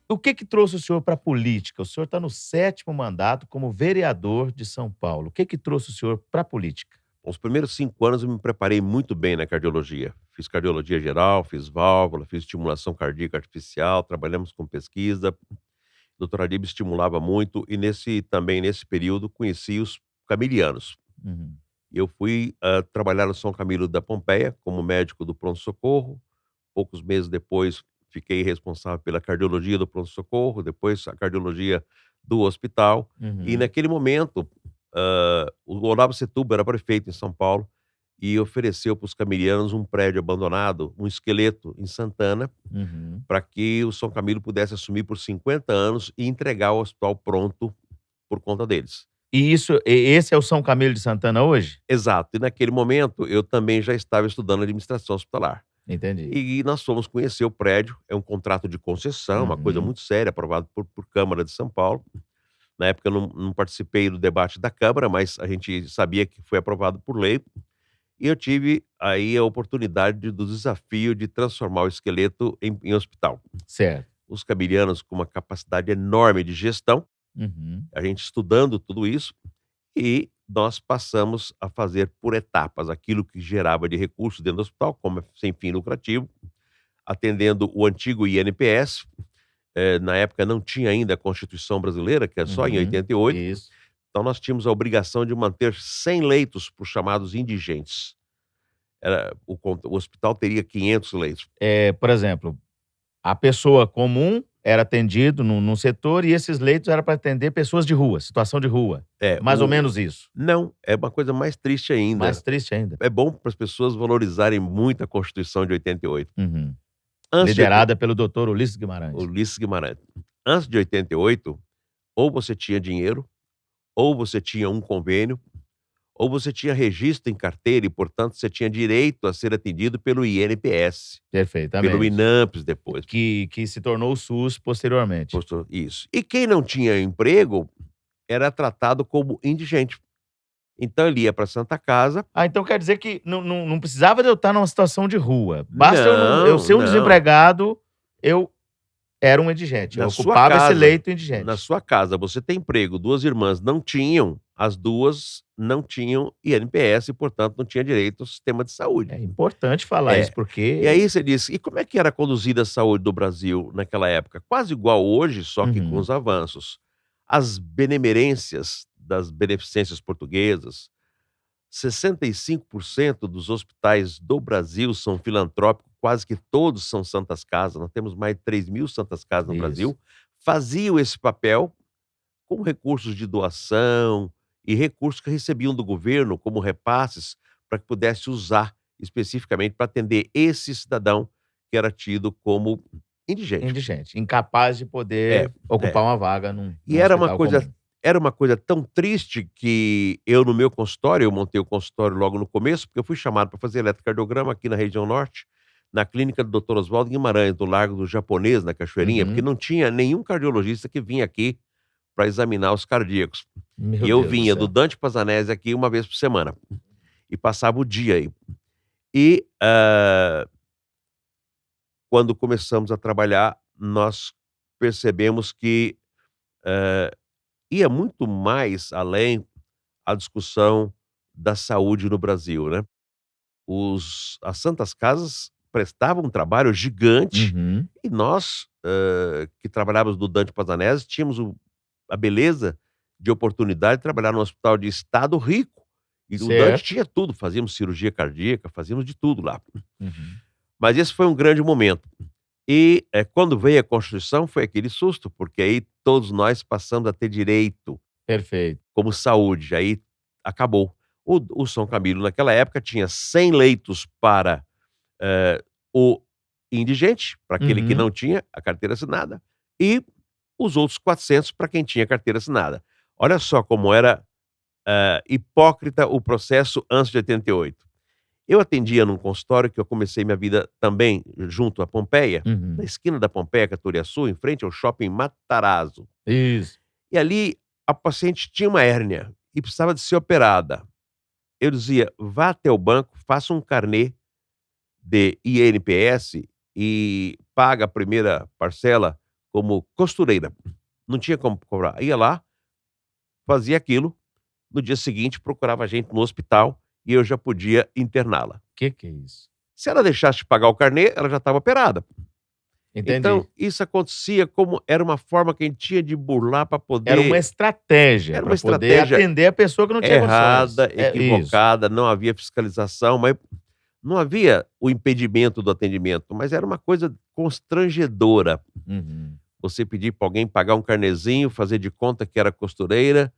O que que trouxe o senhor para a política? O senhor está no 7º mandato como vereador de São Paulo. O que que trouxe o senhor para a política? Os primeiros 5 anos eu me preparei muito bem na cardiologia. Fiz cardiologia geral, fiz válvula, fiz estimulação cardíaca artificial, trabalhamos com pesquisa. Doutor Adib estimulava muito e nesse período conheci os camilianos. Uhum. Eu fui, trabalhar no São Camilo da Pompeia como médico do pronto-socorro. Poucos meses depois fiquei responsável pela cardiologia do pronto-socorro, depois a cardiologia do hospital. E Uhum. naquele momento, o Olavo Setúbal era prefeito em São Paulo e ofereceu para os camilianos um prédio abandonado, um esqueleto em Santana, Uhum. para que o São Camilo pudesse assumir por 50 anos e entregar o hospital pronto por conta deles. E esse é o São Camilo de Santana hoje? Exato. E naquele momento eu também já estava estudando administração hospitalar. Entendi. E nós fomos conhecer o prédio, é um contrato de concessão, uma coisa Uhum. muito séria, aprovado por Câmara de São Paulo. Na época eu não participei do debate da Câmara, mas a gente sabia que foi aprovado por lei. E eu tive aí a oportunidade do desafio de transformar o esqueleto em hospital. Certo. Os camilianos com uma capacidade enorme de gestão, Uhum. a gente estudando tudo isso, e nós passamos a fazer por etapas aquilo que gerava de recursos dentro do hospital, como é sem fim lucrativo, atendendo o antigo INPS. Na época não tinha ainda a Constituição brasileira, que é só em Uhum. 88. Isso. Então nós tínhamos a obrigação de manter 100 leitos para os chamados indigentes. O hospital teria 500 leitos. Por exemplo, a pessoa comum era atendido num setor e esses leitos era para atender pessoas de rua, situação de rua. É, Mais ou menos isso. não, é uma coisa mais triste Mais ainda. triste ainda. É bom para as pessoas valorizarem muito a Constituição de 88. Uhum. Antes de oiten Liderada pelo doutor Ulisses Guimarães. Ulisses Guimarães. Antes de 88, ou você tinha dinheiro, ou você tinha um convênio, ou você tinha registro em carteira e, portanto, você tinha direito a ser atendido pelo INPS, pelo Perfeitamente. INAMPS depois. Que se tornou o SUS posteriormente. Isso. E quem não tinha emprego era tratado como indigente. Então ele ia para a Santa Casa. Ah, então quer dizer que não precisava de eu estar numa situação de rua. Basta eu Não, ser um não. desempregado, eu era um indigente. Eu Na sua ocupava esse casa, leito na indigente. sua casa, você tem emprego, 2 irmãs não tinham, as 2 não tinham INPS e, portanto, não tinha direito ao sistema de saúde. É importante falar isso, É. E porque aí você diz: "E como é que era conduzida a saúde do Brasil naquela época?" Quase igual hoje, só que com uhum, os avanços. As benemerências das beneficências portuguesas, 65% dos hospitais do Brasil são filantrópicos, quase que todos são santas casas, nós temos mais de 3.000 santas casas no isso. Brasil, faziam esse papel com recursos de doação e recursos que recebiam do governo como repasses para que pudesse usar especificamente para atender esse cidadão que era tido como indigente. Indigente, incapaz de É, poder ocupar é. uma vaga num E hospital comum. era uma coisa tão triste que eu no meu consultório, eu montei o consultório logo no começo, porque eu fui chamado para fazer eletrocardiograma aqui na região norte, na clínica do Dr. Oswaldo Guimarães, do Largo do Japonês, na Cachoeirinha, porque Uhum. não tinha nenhum cardiologista que vinha aqui para examinar os cardíacos. E Meu eu Deus do vinha do céu. Dante Pazanese aqui uma vez por semana, e passava o dia aí. E, quando começamos a trabalhar, nós percebemos que, eh, ia muito mais além a discussão da saúde no Brasil, né. As santas casas prestavam um trabalho gigante Uhum. e nós, que trabalhávamos no Dante Pazanese, tínhamos a beleza de oportunidade de trabalhar num hospital de estado rico, e o Dante Certo. tinha tudo, fazíamos cirurgia cardíaca, fazíamos de tudo lá. Uhum. Mas esse foi um grande momento. E, quando veio a Constituição foi aquele susto, porque aí todos nós passamos a ter direito Perfeito. como saúde, aí acabou. O São Camilo naquela época tinha 100 leitos para, o indigente, para aquele que Uhum. não tinha a carteira assinada, e os outros 400 para quem tinha carteira assinada. Olha só como era, hipócrita o processo antes de 88. Eu atendia num consultório que eu comecei minha vida também junto à Pompeia, na Uhum. esquina da Pompeia com a Turiaçu, em frente ao shopping Matarazzo. Isso. E ali a paciente tinha uma hérnia e precisava de ser operada. Eu dizia: "Vá até o banco, faça um carnê de INPS e paga a primeira parcela como costureira. Não tinha como cobrar. Ia lá, fazia aquilo, no dia seguinte procurava a gente no hospital e eu já podia interná-la. Que é isso? Se ela deixasse de pagar o carnê, ela já estava operada. Entendi. Então, isso acontecia como era uma forma que a gente tinha de burlar para Era uma poder. estratégia Era uma para poder estratégia atender a pessoa que não tinha condições. errada, É isso. equivocada, não havia fiscalização, mas não havia o impedimento do atendimento, mas era uma coisa constrangedora. Uhum. Você pedir para alguém pagar um carnezinho, fazer de conta que era costureira,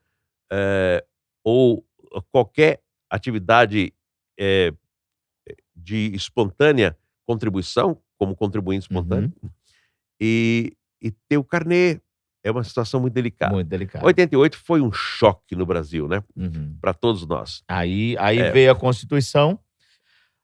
ou qualquer atividade, eh, de espontânea contribuição, como contribuinte espontâneo, Uhum. e ter o carnê. É uma situação muito delicada. Muito delicado. 88 foi um choque no Brasil, né, Uhum. para todos nós. Aí É. veio a Constituição.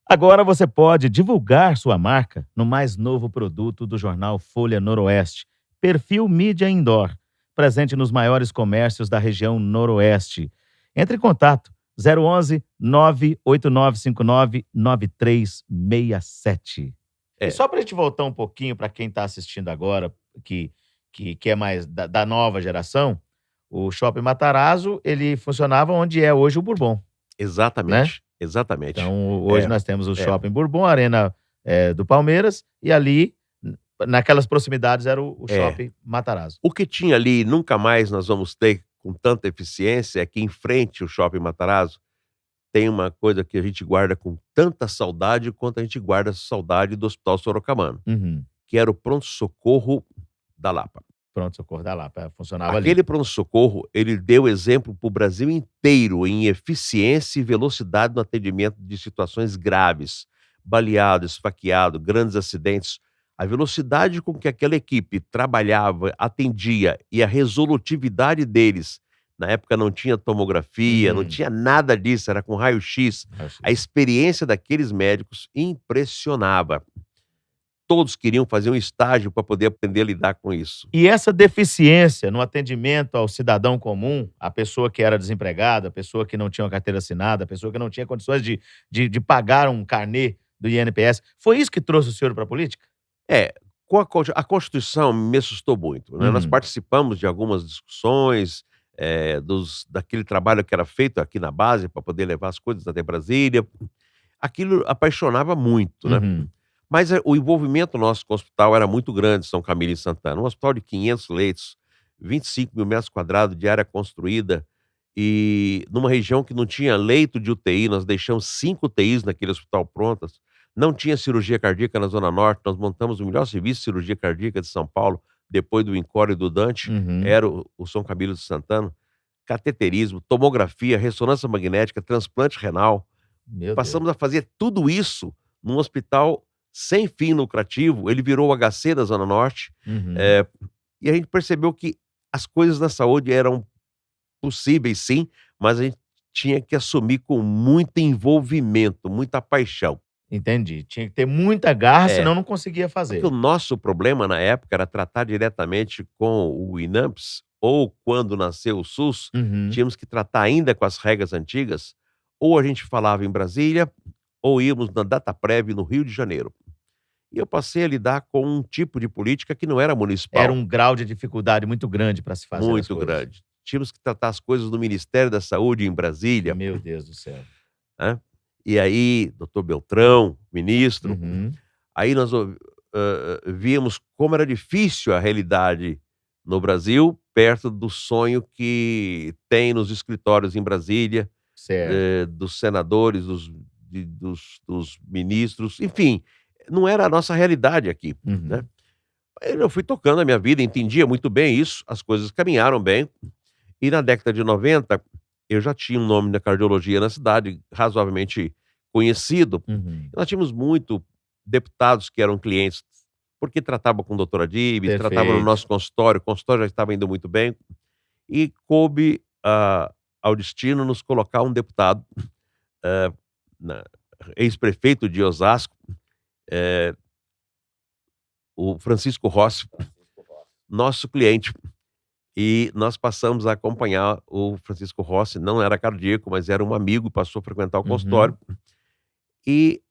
Agora você pode divulgar sua marca no mais novo produto do jornal Folha Noroeste, Perfil Mídia Indoor, presente nos maiores comércios da região Noroeste. Entre em contato 011 98959 9367. E É, só para a gente voltar um pouquinho para quem está assistindo agora, que é mais da nova geração, o Shopping Matarazzo, ele funcionava onde é hoje o Bourbon, né? exatamente, exatamente. Então, hoje É, nós temos o é. Shopping Bourbon, a Arena do Palmeiras, e ali, naquelas proximidades, era o É. Shopping Matarazzo. O que tinha ali, nunca mais nós vamos ter com tanta eficiência, é que em frente ao Shopping Matarazzo, tem uma coisa que a gente guarda com tanta saudade quanto a gente guarda saudade do Hospital Sorocabana, Uhum. que era o pronto-socorro da Lapa. Pronto-socorro da Lapa, funcionava ali. Aquele pronto-socorro, ele deu exemplo para o Brasil inteiro em eficiência e velocidade no atendimento de situações graves, baleado, esfaqueado, grandes acidentes. A velocidade com que aquela equipe trabalhava, atendia e a resolutividade deles, na época não tinha tomografia, não Uhum. tinha nada disso, era com raio-x. A experiência daqueles médicos impressionava. Todos queriam fazer um estágio para poder aprender a lidar com isso. E essa deficiência no atendimento ao cidadão comum, a pessoa que era desempregada, a pessoa que não tinha uma carteira assinada, a pessoa que não tinha condições de pagar um carnê do INPS, foi isso que trouxe o senhor para a política? É, com a Constituição me assustou muito, né, nós Uhum. participamos de algumas discussões, daquele trabalho que era feito aqui na base para poder levar as coisas até Brasília. Aquilo apaixonava muito, né. Uhum. Mas, o envolvimento nosso com o hospital era muito grande, São Camilo e Santana. Um hospital de 500 leitos, 25.000 metros quadrados de área construída, e numa região que não tinha leito de UTI, nós deixamos 5 UTIs naquele hospital prontas. Não tinha cirurgia cardíaca na Zona Norte, nós montamos o melhor serviço de cirurgia cardíaca de São Paulo, depois do INCOR e do Dante, Uhum. era o São Camilo de Santana. Cateterismo, tomografia, ressonância magnética, transplante renal. Meu Deus. Passamos a fazer tudo isso num hospital sem fim lucrativo, ele virou o HC da Zona Norte, Uhum. eh, e a gente percebeu que as coisas da saúde eram possíveis sim, mas a gente tinha que assumir com muito envolvimento, muita paixão. Entendi. Tinha que ter muita garra, É, senão não conseguia porque o fazer. nosso problema na época era tratar diretamente com o INAMPS, ou quando nasceu o SUS, Uhum. tínhamos que tratar ainda com as regras antigas, ou a gente falava em Brasília, ou íamos na Dataprev no Rio de Janeiro. E eu passei a lidar com um tipo de política que não era Era municipal, um grau de dificuldade muito grande para se fazer as muito coisas. grande. Tínhamos que tratar as coisas no Ministério da Saúde em Brasília, Meu Deus do céu. né. E aí, doutor Beltrão, ministro, Uhum. aí nós víamos como era difícil a realidade no Brasil, perto do sonho que tem nos escritórios em Brasília, Certo. dos senadores, dos ministros, enfim, não era a nossa realidade aqui, né. Uhum. Aí eu fui tocando a minha vida, entendia muito bem isso, as coisas caminharam bem, e na década de 90, eu já tinha um nome na cardiologia na cidade, razoavelmente conhecido. Uhum. Nós tínhamos muito deputados que eram clientes, porque tratavam com o doutor Adib, tratavam no Perfeito. nosso consultório, o consultório já estava indo muito bem, e coube ao destino nos colocar um deputado, na ex-prefeito de Osasco, eh, o Francisco Rossi, nosso cliente. E nós passamos a acompanhar o Francisco Rossi, não era cardíaco, mas era um amigo, passou a frequentar o Uhum. consultório. E,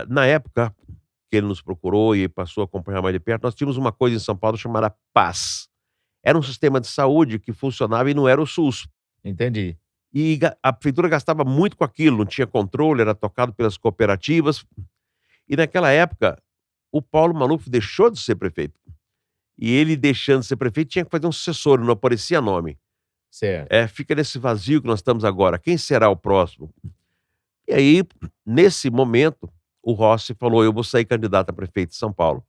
na época que ele nos procurou e passou a acompanhar mais de perto, nós tínhamos uma coisa em São Paulo chamada PAS. Era um sistema de saúde que funcionava e não era o SUS. Entendi. E a prefeitura gastava muito com aquilo, não tinha controle, era tocado pelas cooperativas. E naquela época, o Paulo Maluf deixou de ser prefeito. E ele deixando de ser prefeito tinha que fazer um sucessor, não aparecia nome. Certo. Fica nesse vazio que nós estamos agora. Quem será o próximo? E aí, nesse momento, o Rossi falou: eu vou sair candidato a prefeito de São Paulo.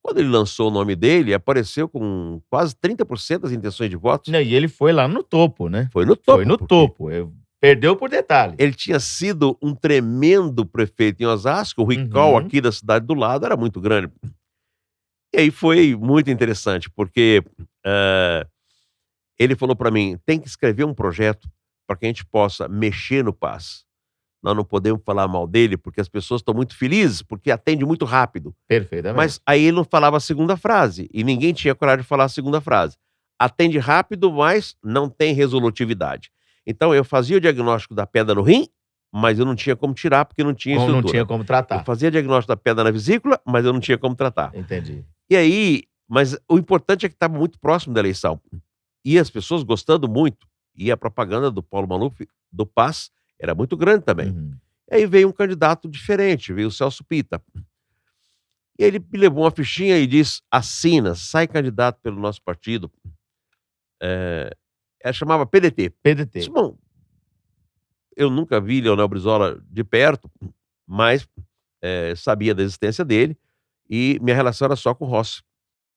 Quando ele lançou o nome dele, apareceu com quase 30% das intenções de votos. Não, e ele foi lá no topo, né? Foi no Foi topo. no porque topo. Perdeu por detalhe. Ele tinha sido um tremendo prefeito em Osasco, o recall Uhum. aqui da cidade do lado era muito grande. E aí foi muito interessante, porque ele falou para mim: tem que escrever um projeto para que a gente possa mexer no PAS. Nós não podemos falar mal dele, porque as pessoas estão muito felizes, porque atende muito rápido. Perfeitamente. Mas aí ele não falava a segunda frase, e ninguém tinha coragem de falar a segunda frase. Atende rápido, mas não tem resolutividade. Então eu fazia o diagnóstico da pedra no rim, mas eu não tinha como tirar, porque não tinha Como não estrutura. tinha como Eu tratar. fazia diagnóstico da pedra na vesícula, mas eu não tinha como tratar. Entendi. E aí, mas o importante é que estava muito próximo da eleição. E as pessoas gostando muito. E a propaganda do Paulo Maluf, do PAS, era muito grande também. Uhum. Aí veio um candidato diferente, veio o Celso Pitta. E ele me levou uma fichinha e disse: assina, sai candidato pelo nosso partido. Chamava PDT. PDT. Disse: bom, eu nunca vi Leonel Brizola de perto, mas sabia da existência dele, e minha relação era só com o Rossi.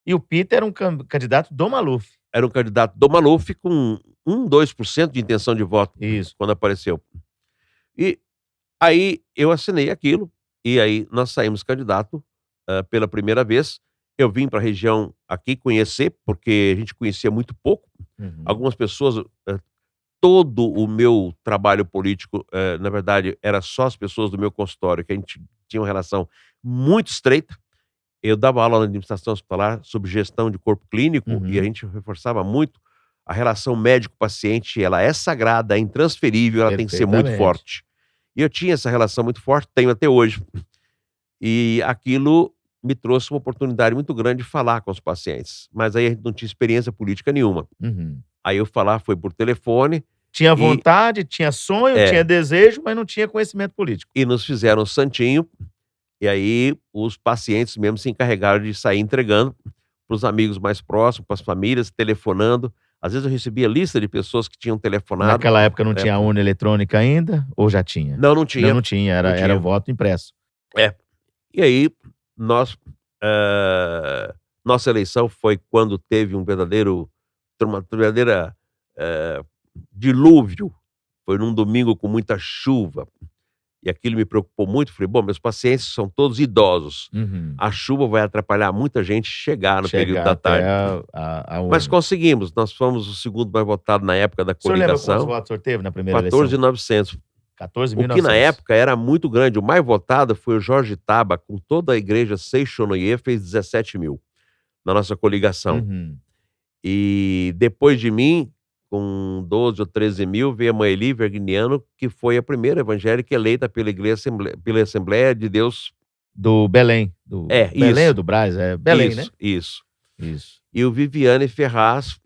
E o Pitta era um candidato do Maluf. Era um candidato do Maluf com 2% de intenção de voto. Isso. Quando apareceu. E aí eu assinei aquilo, e aí nós saímos candidato pela primeira vez. Eu vim para a região aqui conhecer, porque a gente conhecia muito pouco. Uhum. Algumas pessoas, todo o meu trabalho político, na verdade, era só as pessoas do meu consultório, que a gente tinha uma relação muito estreita. Eu dava aula na administração hospitalar sobre gestão de corpo clínico, Uhum. e a gente reforçava muito a relação médico-paciente. Ela é sagrada, é intransferível, ela tem que ser muito Perfeitamente. forte. E eu tinha essa relação muito forte, tenho até hoje. E aquilo me trouxe uma oportunidade muito grande de falar com os pacientes. Mas aí a gente não tinha experiência política nenhuma. Uhum. Aí eu falar foi por telefone. Tinha E- vontade, tinha sonho, É. tinha desejo, mas não tinha conhecimento político. E nos fizeram santinho. E aí os pacientes mesmo se encarregaram de sair entregando para os amigos mais próximos, para as famílias, telefonando. Às vezes eu recebia lista de pessoas que tinham telefonado. Naquela época não tinha a urna eletrônica ainda? Ou já tinha? Não tinha. Não tinha, era, Não tinha. era o voto impresso. E aí, nossa eleição foi quando teve uma verdadeira dilúvio. Foi num domingo com muita chuva. E aquilo me preocupou muito. Falei: bom, meus pacientes são todos idosos. Uhum. A chuva vai atrapalhar muita gente chegar no período Chegar da até tarde. a urna. Mas conseguimos. Nós fomos o segundo mais votado na época da O senhor lembra quantos coligação. votos o senhor teve na primeira eleição? 14.900. 14.900. O que na época era muito grande. O mais votado foi o Jorge Taba, com toda a igreja Seixonoye, fez 17 mil na nossa coligação. Uhum. E depois de mim, com 12 ou 13 mil, veio a Maeli Verginiano, que foi a primeira evangélica eleita pela pela Assembleia de Deus. Do Belém. Do Belém isso. ou do Brás? É Belém, né? Isso. Isso. E o Viviane Ferraz,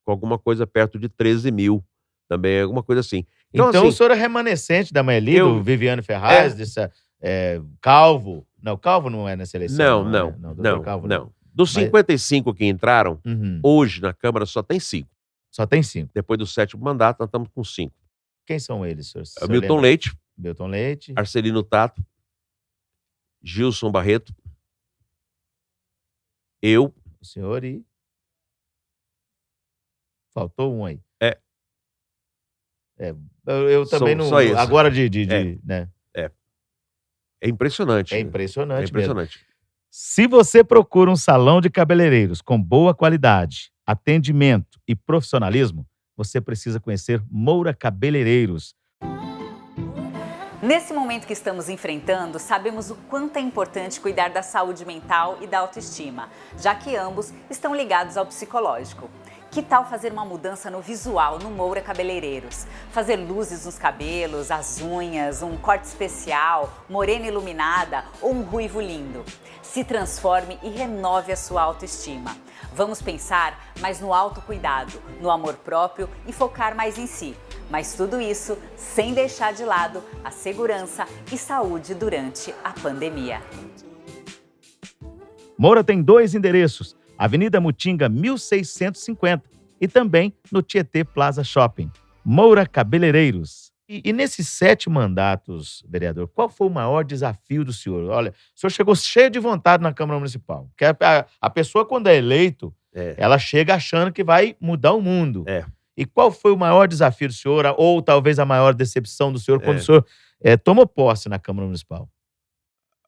com alguma coisa perto de 13 mil. Também, alguma coisa assim. Então assim, o senhor é remanescente da Maeli, eu- do Viviane Ferraz, Calvo. Não, Calvo não é nessa eleição. Doutor Calvo não. Dos Mas- 55 que entraram, Uhum. hoje na Câmara só tem 5. Só tem 5. Depois do 7º mandato, nós estamos com 5. Quem são eles, senhor? O senhor Milton lembra? Leite, Milton Leite. Arcelino Tato, Gilson Barreto, eu. O senhor e... Faltou um aí. Eu também não... só isso. Agora né? É impressionante. É impressionante É mesmo. impressionante. Se você procura um salão de cabeleireiros com boa qualidade, atendimento e profissionalismo, você precisa conhecer Moura Cabeleireiros. Nesse momento que estamos enfrentando, sabemos o quanto é importante cuidar da saúde mental e da autoestima, já que ambos estão ligados ao psicológico. Que tal fazer uma mudança no visual no Moura Cabeleireiros? Fazer luzes nos cabelos, as unhas, um corte especial, morena iluminada ou um ruivo lindo? Se transforme e renove a sua autoestima. Vamos pensar mais no autocuidado, no amor próprio e focar mais em si. Mas tudo isso sem deixar de lado a segurança e saúde durante a pandemia. Moura tem 2 endereços, Avenida Mutinga 1650 e também no Tietê Plaza Shopping. Moura Cabeleireiros. E nesses 7 mandatos, vereador, qual foi o maior desafio do senhor? Olha, o senhor chegou cheio de vontade na Câmara Municipal. Porque a pessoa, quando é eleito, ela chega achando que vai mudar o mundo. E qual foi o maior desafio do senhor, ou talvez a maior decepção do senhor, quando o senhor tomou posse na Câmara Municipal?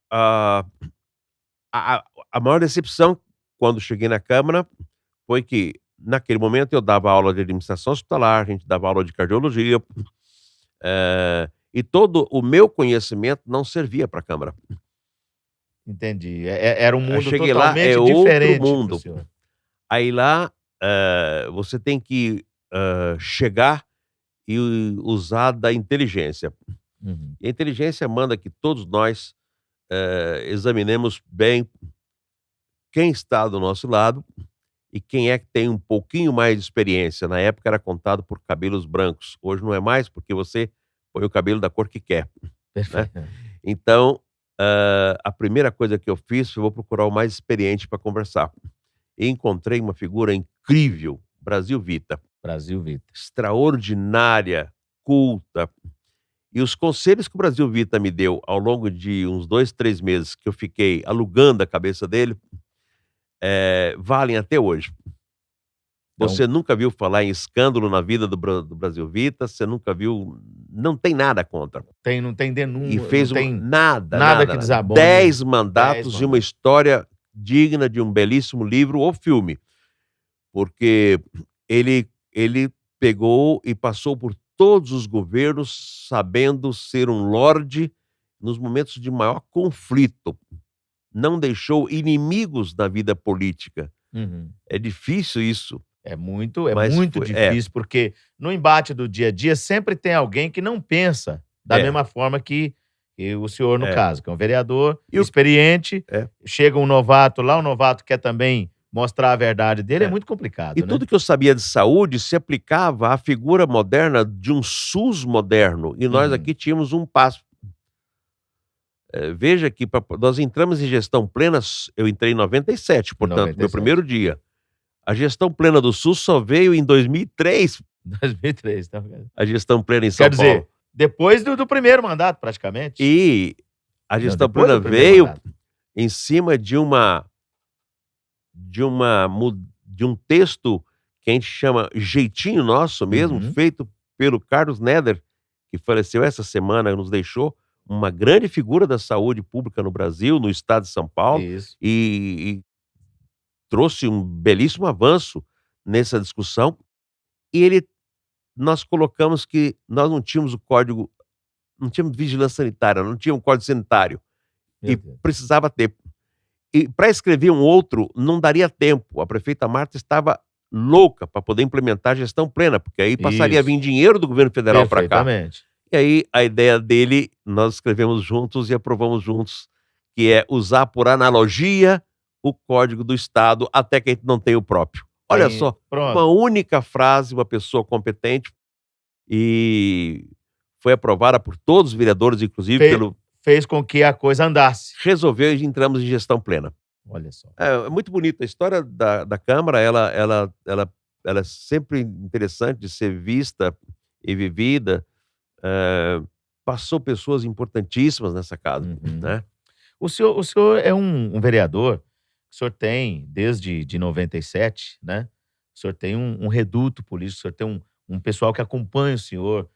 A maior decepção, quando cheguei na Câmara, foi que, naquele momento, eu dava aula de administração hospitalar, a gente dava aula de cardiologia, e todo o meu conhecimento não servia para a Câmara. Entendi. Era um mundo cheguei lá, totalmente outro diferente mundo. pro senhor. Aí lá, você tem que chegar e usar da inteligência. Uhum. E a inteligência manda que todos nós examinemos bem quem está do nosso lado e quem é que tem um pouquinho mais de experiência. Na época era contado por cabelos brancos. Hoje não é mais, porque você põe o cabelo da cor que quer. Perfeito. Então, a primeira coisa que eu fiz foi vou procurar o mais experiente para conversar. E encontrei uma figura incrível, Brasil Vita. Brasil Vita. Extraordinária, culta. E os conselhos que o Brasil Vita me deu ao longo de uns 2, 3 meses que eu fiquei alugando a cabeça dele, valem até hoje. Então, Você nunca viu falar em escândalo na vida do Brasil Vita, você nunca viu, não tem nada contra. não tem denúncia, E fez não tem nada que desabone. 10 mandatos 10 e uma história digna de um belíssimo livro ou filme. Porque ele pegou e passou por todos os governos sabendo ser um lorde nos momentos de maior conflito. Não deixou inimigos na vida política. Uhum. É difícil isso. É muito Mas difícil, porque no embate do dia a dia sempre tem alguém que não pensa da mesma forma que o senhor, no caso, que é um vereador experiente, chega um novato lá, o novato quer também mostrar a verdade dele, é muito complicado, E né? tudo que eu sabia de saúde se aplicava à figura moderna de um SUS moderno. E nós aqui tínhamos um passo. Veja que nós entramos em gestão plena, eu entrei em 97, portanto, 97. meu primeiro dia. A gestão plena do SUS só veio em 2003, 2003, tá? a gestão plena em São Quer dizer, Paulo. depois do primeiro mandato, praticamente. E a gestão depois plena do primeiro veio mandato. em cima de um texto que a gente chama Jeitinho Nosso mesmo, feito pelo Carlos Neder, que faleceu essa semana, nos deixou, uma grande figura da saúde pública no Brasil, no estado de São Paulo, Isso. e trouxe um belíssimo avanço nessa discussão. E nós colocamos que nós não tínhamos o código, não tínhamos vigilância sanitária, não tínhamos código sanitário, Meu e Deus. precisava ter. E para escrever um outro, não daria tempo. A prefeita Marta estava louca para poder implementar a gestão plena, porque aí passaria a Isso. vir dinheiro do governo federal para cá. Perfeitamente. E aí a ideia dele, nós escrevemos juntos e aprovamos juntos, que é usar por analogia o código do Estado até que a gente não tenha o próprio. Olha só, Pronto. uma única frase, uma pessoa competente, e foi aprovada por todos os vereadores, inclusive Fez com que a coisa andasse. resolveu e entramos em gestão plena. Olha só. É muito bonita. A história da Câmara, ela é sempre interessante de ser vista e vivida. Passou pessoas importantíssimas nessa casa, né? O senhor é um vereador, o senhor tem, desde de 97, né? O senhor tem um reduto político, o senhor tem um pessoal que acompanha o senhor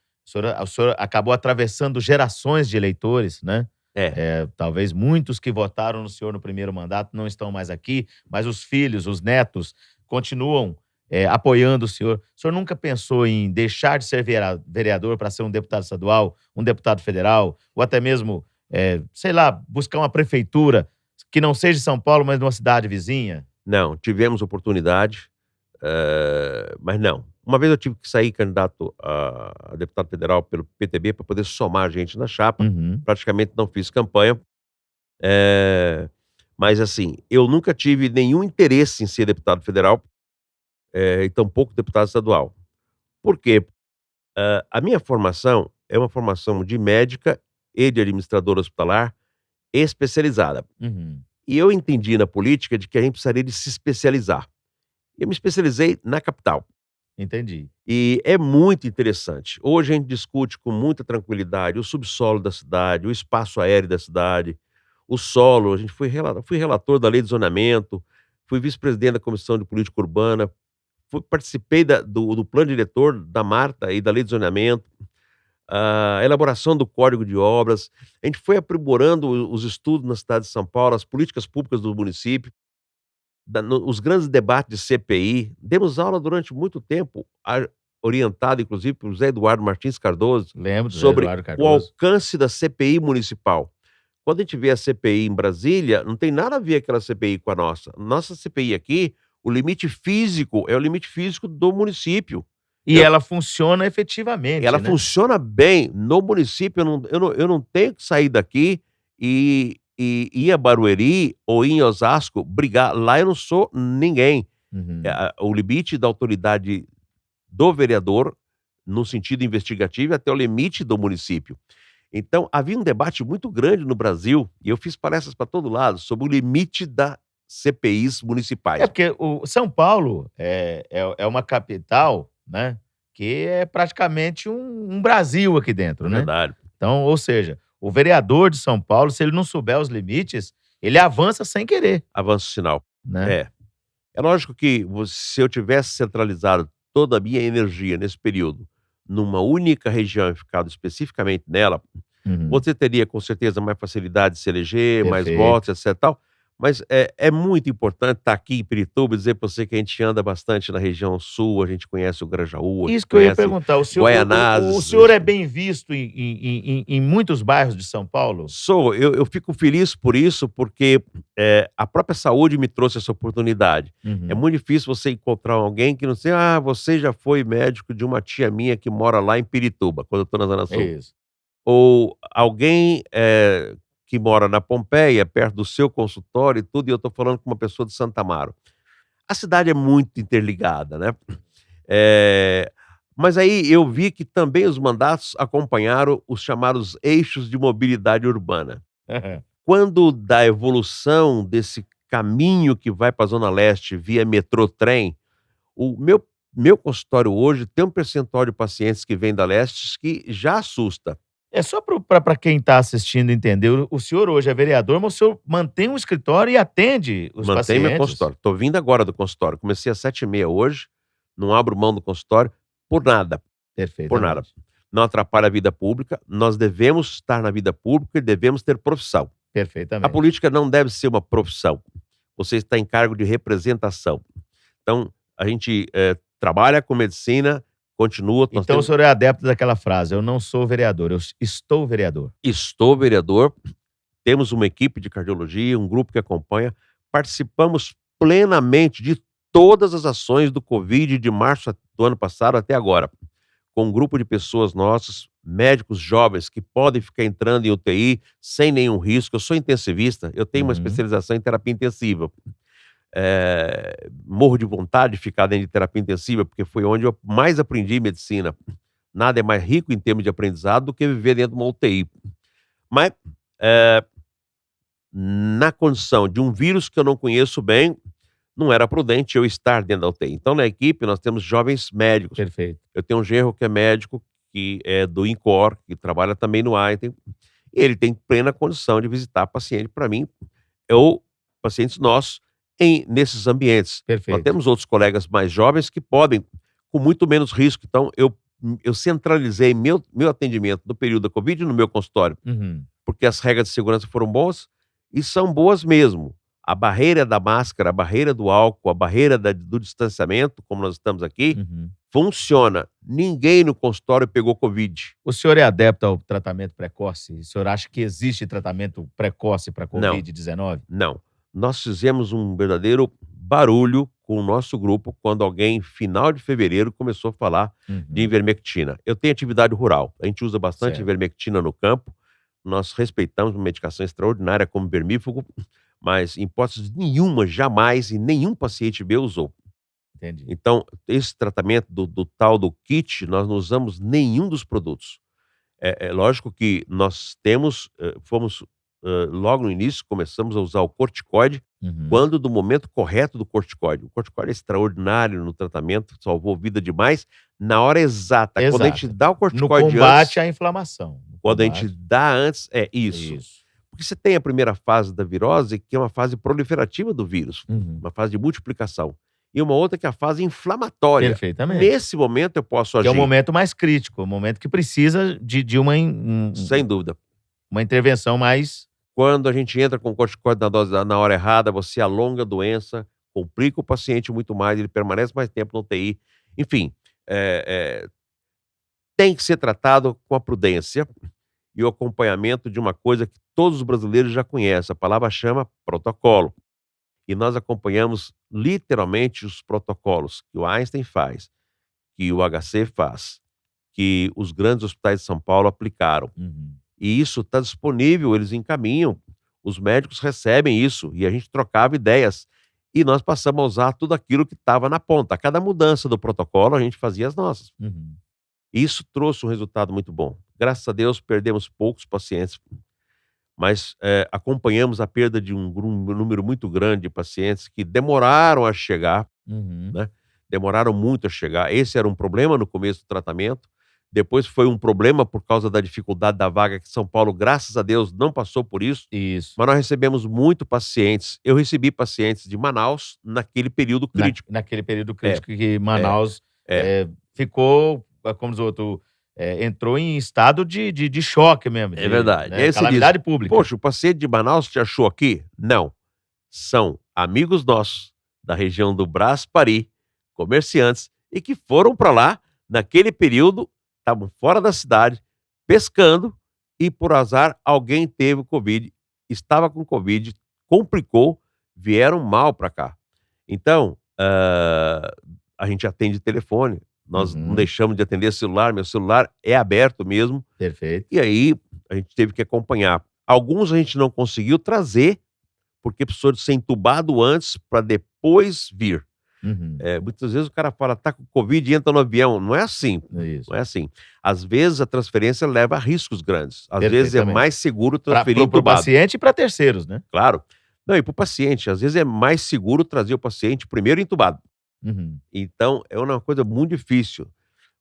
acabou atravessando gerações de eleitores, né? Talvez muitos que votaram no senhor no primeiro mandato não estão mais aqui, mas os filhos, os netos, continuam apoiando o senhor. O senhor nunca pensou em deixar de ser vereador para ser um deputado estadual, um deputado federal, ou até mesmo, sei lá, buscar uma prefeitura que não seja de São Paulo, mas de uma cidade vizinha? Não, tivemos oportunidade. Mas não. Uma vez eu tive que sair candidato a deputado federal pelo PTB para poder somar gente na chapa, Uhum. praticamente não fiz campanha. Mas assim, eu nunca tive nenhum interesse em ser deputado federal, e tampouco deputado estadual. Por quê? A minha formação é uma formação de médica e de administradora hospitalar especializada. Uhum. E eu entendi na política de que a gente precisaria de se especializar. Eu me especializei na capital. Entendi. E é muito interessante. Hoje a gente discute com muita tranquilidade o subsolo da cidade, o espaço aéreo da cidade, o solo. A gente fui relator da lei de zoneamento, fui vice-presidente da Comissão de Política Urbana, participei do plano diretor da Marta e da lei de zoneamento, a elaboração do Código de Obras. A gente foi aprimorando os estudos na cidade de São Paulo, as políticas públicas do município, os grandes debates de CPI. Demos aula durante muito tempo, orientado inclusive por José Eduardo Martins Cardoso, Lembro do José sobre Eduardo o Cardoso. alcance da CPI municipal. Quando a gente vê a CPI em Brasília, não tem nada a ver aquela CPI com a nossa. Nossa CPI aqui, o limite físico é o limite físico do município. E ela funciona efetivamente, Ela né? funciona bem no município. Eu não tenho que sair daqui e ir a Barueri ou ir em Osasco brigar. Lá eu não sou ninguém. Uhum. O limite da autoridade do vereador, no sentido investigativo, é até o limite do município. Então, havia um debate muito grande no Brasil, e eu fiz palestras para todo lado, sobre o limite das CPIs municipais. É porque o São Paulo é uma capital, né, que é praticamente um Brasil aqui dentro, É né? verdade. Então, ou seja, o vereador de São Paulo, se ele não souber os limites, ele avança sem querer, Avanço sinal. né? É lógico que se eu tivesse centralizado toda a minha energia nesse período numa única região e ficado especificamente nela, Uhum. você teria com certeza mais facilidade de se eleger, mais Perfeito. votos, etc e tal. Mas é muito importante estar aqui em Pirituba e dizer para você que a gente anda bastante na região sul, a gente conhece o Grajaú, a gente Isso que eu ia conhece perguntar. O Guaianazes. senhor é bem visto em muitos bairros de São Paulo? Eu fico feliz por isso, porque a própria saúde me trouxe essa oportunidade. Uhum. É muito difícil você encontrar alguém que não sei, você já foi médico de uma tia minha que mora lá em Pirituba, quando eu estou na Zona É Sul. isso. Ou alguém que mora na Pompeia, perto do seu consultório e tudo, e eu estou falando com uma pessoa de Santa Amaro. A cidade é muito interligada, né? Mas aí eu vi que também os mandatos acompanharam os chamados eixos de mobilidade urbana. Quando da evolução desse caminho que vai para a Zona Leste via metrô trem, o meu consultório hoje tem um percentual de pacientes que vêm da Leste que já assusta. É só para quem está assistindo entender, o senhor hoje é vereador, mas o senhor mantém um escritório e atende os Mantém meu pacientes? consultório. Estou vindo agora do consultório. Comecei às 7h30 hoje, não abro mão do consultório por nada, por nada. Perfeitamente. Não atrapalha a vida pública. Nós devemos estar na vida pública e devemos ter profissão. A Perfeitamente. política não deve ser uma profissão. Você está em cargo de representação. Então, a gente trabalha com medicina, continua. Então o senhor é adepto daquela frase, eu não sou vereador, eu estou vereador. Estou vereador, temos uma equipe de cardiologia, um grupo que acompanha, participamos plenamente de todas as ações do Covid de março do ano passado até agora, com um grupo de pessoas nossas, médicos jovens que podem ficar entrando em UTI sem nenhum risco. Eu sou intensivista, eu tenho uma especialização em terapia intensiva. Morro de vontade de ficar dentro de terapia intensiva, porque foi onde eu mais aprendi medicina. Nada é mais rico em termos de aprendizado do que viver dentro de uma UTI. Mas, na condição de um vírus que eu não conheço bem, não era prudente eu estar dentro da UTI. Então, na equipe, nós temos jovens médicos. Perfeito. Eu tenho um genro que é médico, que é do INCOR, que trabalha também no Einstein. Ele tem plena condição de visitar paciente para mim, ou pacientes nossos, nesses ambientes. Perfeito. Nós temos outros colegas mais jovens que podem, com muito menos risco. Então, eu centralizei meu atendimento no período da Covid no meu consultório, Uhum. porque as regras de segurança foram boas, e são boas mesmo. A barreira da máscara, a barreira do álcool, a barreira do distanciamento, como nós estamos aqui, funciona. Ninguém no consultório pegou Covid. O senhor é adepto ao tratamento precoce? O senhor acha que existe tratamento precoce para Covid-19? Não. Nós fizemos um verdadeiro barulho com o nosso grupo quando alguém, final de fevereiro, começou a falar de Uhum. ivermectina. Eu tenho atividade rural, a gente usa bastante Certo. ivermectina no campo, nós respeitamos uma medicação extraordinária como vermífugo, mas em hipótese nenhuma, jamais, e nenhum paciente meu usou. Entendi. Então, esse tratamento do tal do kit, nós não usamos nenhum dos produtos. É lógico que nós temos, fomos, logo no início, começamos a usar o corticoide, Uhum. quando do momento correto do corticoide. O corticoide é extraordinário no tratamento, salvou vida demais, na hora exata. Quando a gente Exato. dá o No corticoide combate antes, à inflamação. No quando a gente combate dá antes é isso. isso. Porque você tem a primeira fase da virose, que é uma fase proliferativa do vírus, Uhum. uma fase de multiplicação, e uma outra que é a fase inflamatória. Perfeitamente. Nesse momento eu posso Que é o agir, momento mais crítico, o momento que precisa de uma sem dúvida. uma intervenção mais Quando a gente entra com corticoide na hora errada, você alonga a doença, complica o paciente muito mais, ele permanece mais tempo na UTI. Enfim, eh, tem que ser tratado com a prudência e o acompanhamento de uma coisa que todos os brasileiros já conhecem, a palavra chama protocolo. E nós acompanhamos literalmente os protocolos que o Einstein faz, que o HC faz, que os grandes hospitais de São Paulo aplicaram. uhum. E isso está disponível, eles encaminham, os médicos recebem isso, e a gente trocava ideias. E nós passamos a usar tudo aquilo que estava na ponta. A cada mudança do protocolo, a gente fazia as nossas. Uhum. E isso trouxe um resultado muito bom. Graças a Deus, perdemos poucos pacientes, mas acompanhamos a perda de um número muito grande de pacientes que demoraram a chegar, Uhum. né, demoraram muito a chegar. Esse era um problema no começo do tratamento, depois foi um problema por causa da dificuldade da vaga, que São Paulo, graças a Deus, não passou por isso, Isso. mas nós recebemos muito pacientes. Eu recebi pacientes de Manaus naquele período crítico. Naquele período É, crítico que é, Manaus, é, ficou, como diz o outro, entrou em estado de choque mesmo, é verdade. E né, aí você diz: calamidade pública. "Poxa, o paciente de Manaus te achou aqui?" Não, são amigos nossos da região do Brás Pari, comerciantes, e que foram para lá naquele período, estavam fora da cidade, pescando, e por azar alguém teve o covid, estava com covid, complicou, vieram mal para cá. Então, a gente atende telefone, nós não Uhum. deixamos de atender celular, meu celular é aberto mesmo, Perfeito. e aí a gente teve que acompanhar. Alguns a gente não conseguiu trazer, porque precisou de ser entubado antes para depois vir. Uhum. Muitas vezes o cara fala: "Tá com covid", e entra no avião. Não é assim, Isso. não é assim. Às vezes a transferência leva a riscos grandes. Às vezes é Perfeitamente. mais seguro Para transferir o entubado. paciente e para terceiros, né? Claro. Não, e para o paciente, às vezes é mais seguro trazer o paciente primeiro entubado. Uhum. Então é uma coisa muito difícil.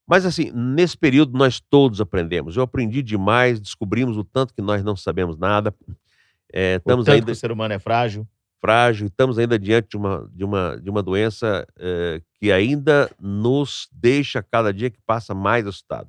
Mas assim, nesse período nós todos aprendemos. Eu aprendi demais, descobrimos o tanto que nós não sabemos nada. O Estamos tanto que ainda o ser humano é frágil. frágil, estamos ainda diante de uma doença, que ainda nos deixa cada dia que passa mais assustado.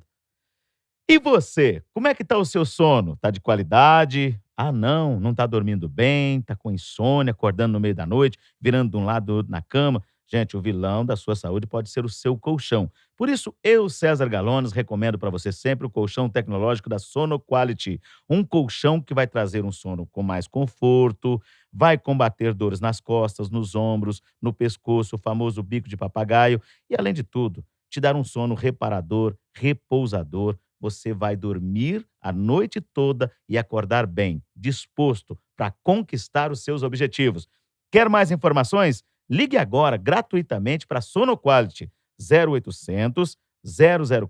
E você, como é que tá o seu sono? Tá de qualidade? Ah, não tá dormindo bem, tá com insônia, acordando no meio da noite, virando de um lado do outro na cama. Gente, o vilão da sua saúde pode ser o seu colchão. Por isso, eu, César Galones, recomendo para você sempre o colchão tecnológico da Sono Quality. Um colchão que vai trazer um sono com mais conforto, vai combater dores nas costas, nos ombros, no pescoço, o famoso bico de papagaio. E, além de tudo, te dar um sono reparador, repousador. Você vai dormir a noite toda e acordar bem, disposto para conquistar os seus objetivos. Quer mais informações? Ligue agora gratuitamente para Sono Quality 0800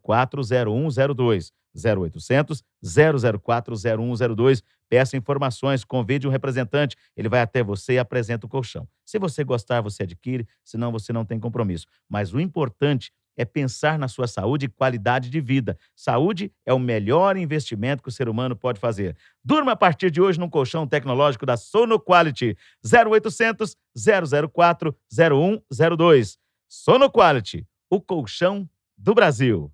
004 0102. 0800 004 0102. Peça informações, convide um representante, ele vai até você e apresenta o colchão. Se você gostar, você adquire, senão você não tem compromisso. Mas o importante é pensar na sua saúde e qualidade de vida. Saúde é o melhor investimento que o ser humano pode fazer. Durma a partir de hoje num colchão tecnológico da Sono Quality 0800 004 0102. Sono Quality, o colchão do Brasil.